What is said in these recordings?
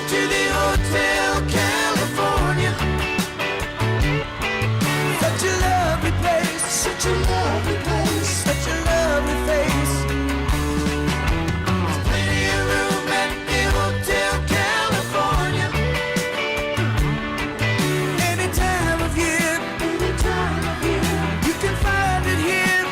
to the Hotel California. Such a lovely place, such a lovely place, such a lovely face. There's plenty of room at the Hotel California. Any time of year, you can find it here.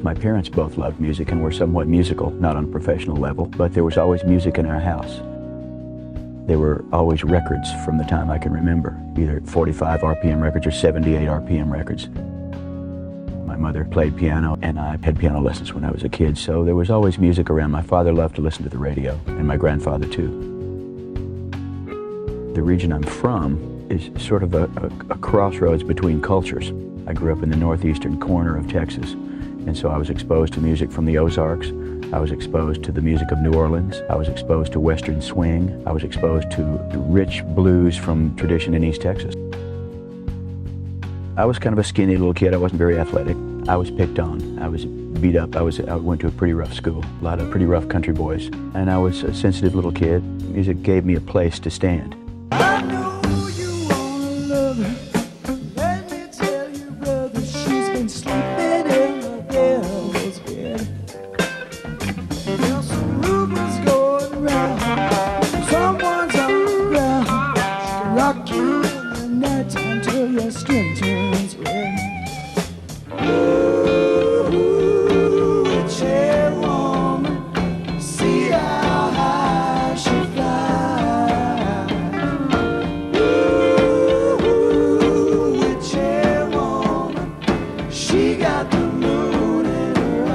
My parents both loved music and were somewhat musical, not on a professional level, but there was always music in our house. There were always records from the time I can remember, either 45 RPM records or 78 RPM records. My mother played piano and I had piano lessons when I was a kid, so there was always music around. My father loved to listen to the radio, and my grandfather too. The region I'm from is sort of a crossroads between cultures. I grew up in the northeastern corner of Texas, and so I was exposed to music from the Ozarks. I was exposed to the music of New Orleans. I was exposed to Western swing. I was exposed to rich blues from tradition in East Texas. I was kind of a skinny little kid. I wasn't very athletic. I was picked on. I was beat up. I went to a pretty rough school, a lot of pretty rough country boys. And I was a sensitive little kid. Music gave me a place to stand. I know you wanna love her. Let me tell you, brother, she's been sleeping in the devil's bed. There's some rumors going round. Someone's on the ground. She can rock you in the nighttime till your skin turns red. Ooh, chair woman, see how high she flies. Ooh, chair woman, she got the moon in her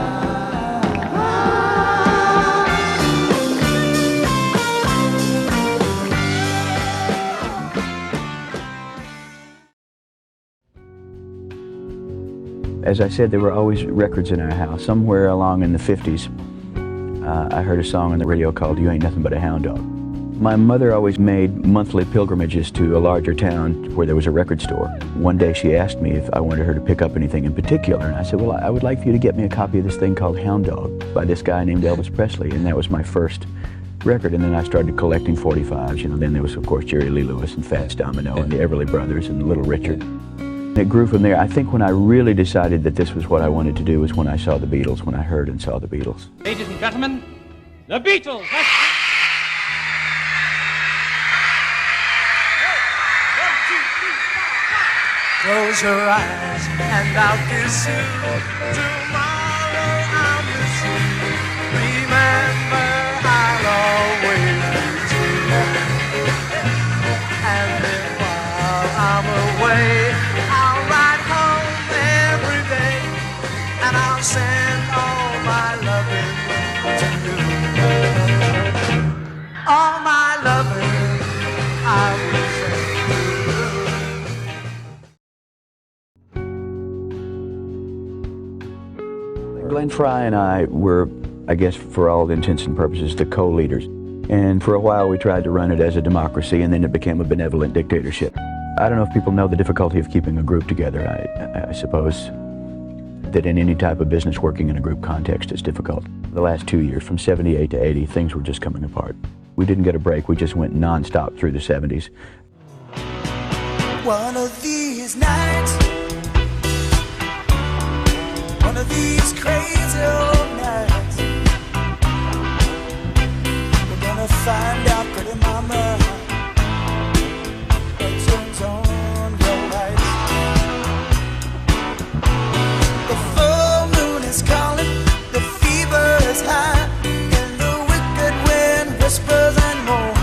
As I said, there were always records in our house. Somewhere along in the 50s, I heard a song on the radio called "You Ain't Nothing But a Hound Dog." My mother always made monthly pilgrimages to a larger town where there was a record store. One day she asked me if I wanted her to pick up anything in particular, and I said, well, I would like for you to get me a copy of this thing called Hound Dog by this guy named Elvis Presley, and that was my first record. And then I started collecting 45s. Then there was, of course, Jerry Lee Lewis and Fats Domino and the Everly Brothers and Little Richard. It grew from there. I think when I really decided that this was what I wanted to do was when I saw the Beatles, when I heard and saw the Beatles. Ladies and gentlemen, the Beatles! Close your eyes and I'll kiss you. Tomorrow I'll miss you. Remember, I'll always miss you. And then while I'm away, I'll ride home every day, and I'll send all my loving to you. All my loving I will send you. Glenn Frey and I were, I guess for all intents and purposes, the co-leaders. And for a while we tried to run it as a democracy, and then it became a benevolent dictatorship. I don't know if people know the difficulty of keeping a group together. I suppose that in any type of business working in a group context is difficult. The last 2 years, from 78 to 80, things were just coming apart. We didn't get a break. We just went non-stop through the 70s. One of these nights, one of these crazy old nights, we're gonna find out, pretty mama, what turns on your lights. The full moon is calling, the fever is high, and the wicked wind whispers and moans.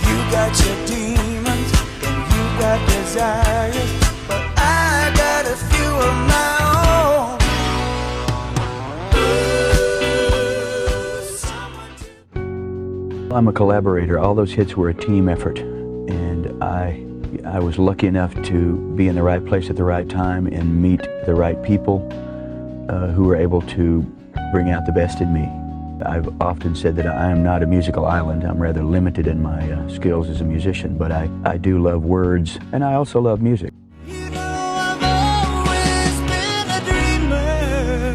You got your demons and you got desires, but I got a few of my own. I'm a collaborator. All those hits were a team effort, and I was lucky enough to be in the right place at the right time and meet the right people who were able to bring out the best in me. I've often said that I am not a musical island. I'm rather limited in my skills as a musician, but I do love words, and I also love music. You know I've always been a dreamer.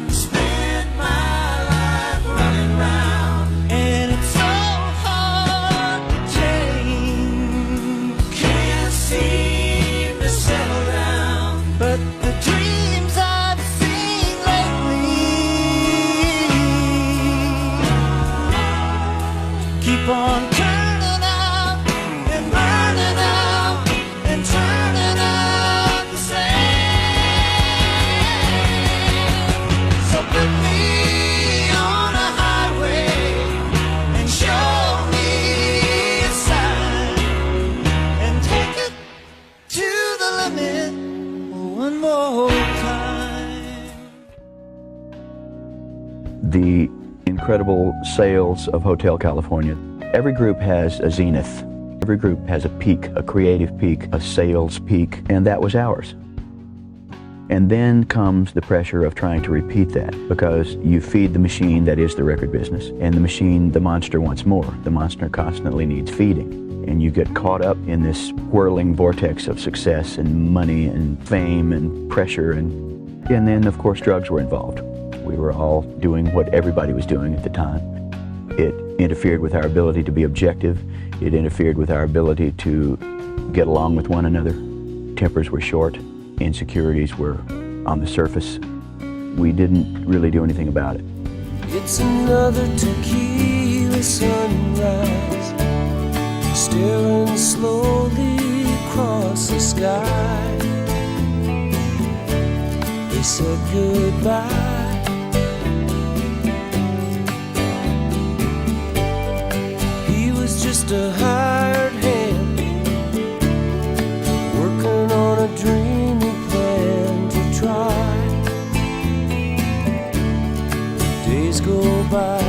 Spent my life running round, and it's so hard to change. Can't seem to settle down, but the dreams I've seen lately keep on turning out and burning out and turning out the same. So put me on a highway and show me a sign and take it to the limit one more time. The incredible sales of Hotel California. Every group has a zenith. Every group has a peak, a creative peak, a sales peak, and that was ours. And then comes the pressure of trying to repeat that, because you feed the machine that is the record business, and the machine, the monster, wants more. The monster constantly needs feeding, and you get caught up in this whirling vortex of success and money and fame and pressure, and then of course drugs were involved. We were all doing what everybody was doing at the time. It interfered with our ability to be objective. It interfered with our ability to get along with one another. Tempers were short. Insecurities were on the surface. We didn't really do anything about it. It's another tequila sunrise, staring slowly across the sky. They said goodbye. He was just a hired hand, working on a dreamy plan to try. Days go by.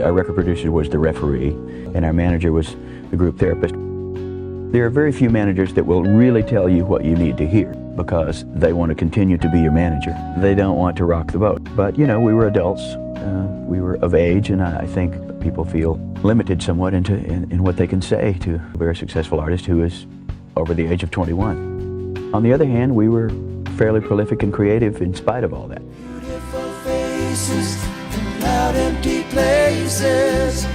Our record producer was the referee, and our manager was the group therapist. There are very few managers that will really tell you what you need to hear, because they want to continue to be your manager. They don't want to rock the boat. But, you know, we were adults. We were of age, and I think people feel limited somewhat in what they can say to a very successful artist who is over the age of 21. On the other hand, we were fairly prolific and creative in spite of all that. Beautiful faces in loud empty places.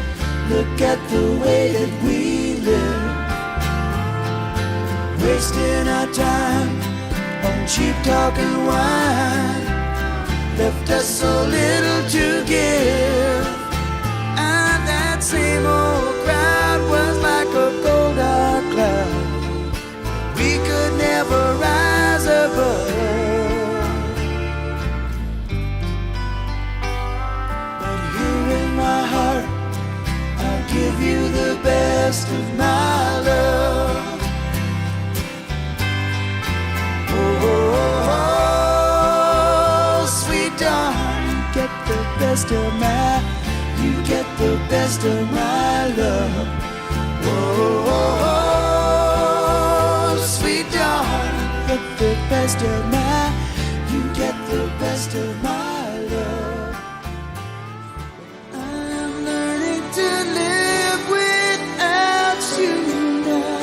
Look at the way that we live, wasting our time on cheap talk and wine. Left us so little to give, and that same old crowd was like a cold dark cloud we could never rise above. But here in my heart, I'll give you the best of my love. Oh, oh, oh, sweet darling, you get the best of my, you get the best of my love. Oh, oh, oh, sweet darling, you get the best of my, you get the best of my love. I'm learning to live without you now.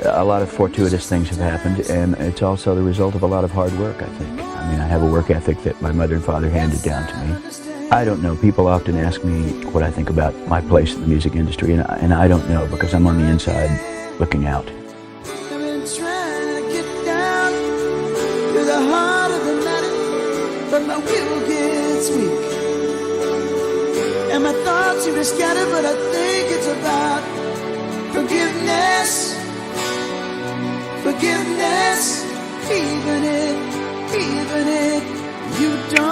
A lot of fortuitous things have happened, and it's also the result of a lot of hard work, I think. I mean, I have a work ethic that my mother and father handed down to me. I don't know. People often ask me what I think about my place in the music industry, and I don't know, because I'm on the inside looking out. I've been trying to get down to the heart of the matter, but my will gets weak, and my thoughts are scattered, but I think it's about forgiveness. Forgiveness, even if you don't